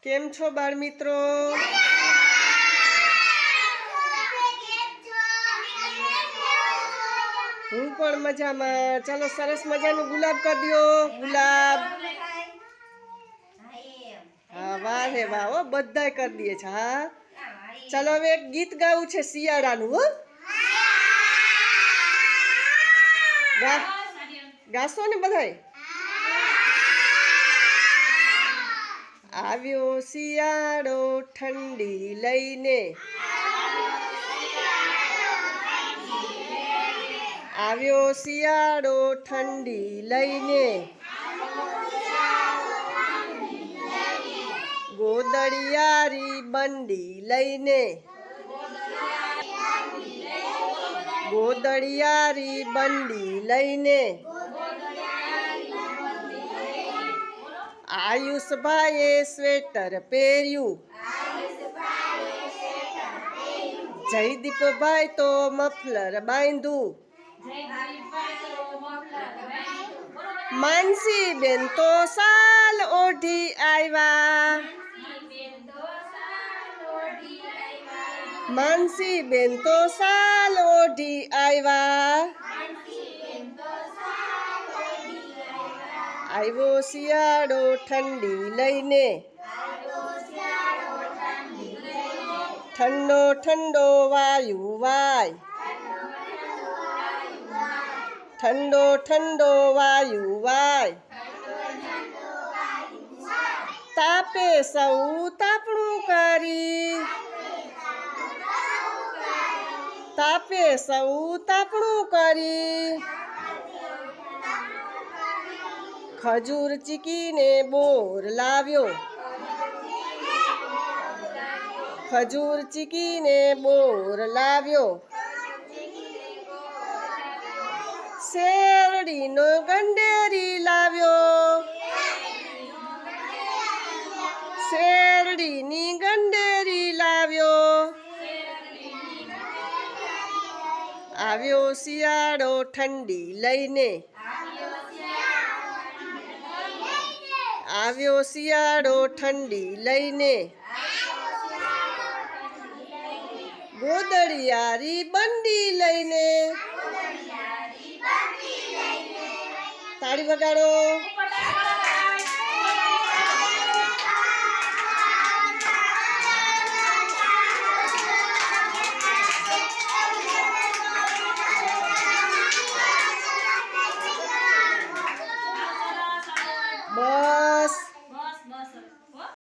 કેમ છો બાળ મિત્રો? હું પણ મજામાં. ચાલો સરસ મજાનું ગુલાબ કરી દો. ગુલાબ. હા, વાહ રે વાહ. હો બધાય કરી દે છે. હા, ચાલો હવે એક ગીત ગાવું છે શિયાળાનું. હો, ગાશો ને બધાય? આવ્યો શિયાળો ઠંડી લઈને, આવ્યો શિયાળો ઠંડી લઈને, ગોદડિયારી બંડી લઈને, ગોદડિયારી બંડી લઈને, આયુષભાઈએ સ્વેટર પહેર્યું, જયદીપભાઈ તો મફલર બાંધ્યું, માનસીબેન તો શાલ ઓઢી આવ્યા, માનસીબેન તો શાલ ઓઢી આવ્યા, આવ્યો શિયાળો ઠંડી લઈને, ઠંડો ઠંડો વાયુ વાય, ઠંડો ઠંડો વાયુ વાય, તાપે સૌ તાપણું કરી, તાપે સૌ તાપણું કરી, ખજૂર ચીકીને બોર લાવ્યો, ખજૂર ચીકીને બોર લાવ્યો, શેરડીનો ગંડેરી લાવ્યો, શેરડીની ગંડેરી લાવ્યો, આવ્યો શિયાળો ઠંડી લઈને, આવ્યો શિયાળો ઠંડી લઈને, ગોદડિયારી બંડી લઈને. તાળી વગાડો.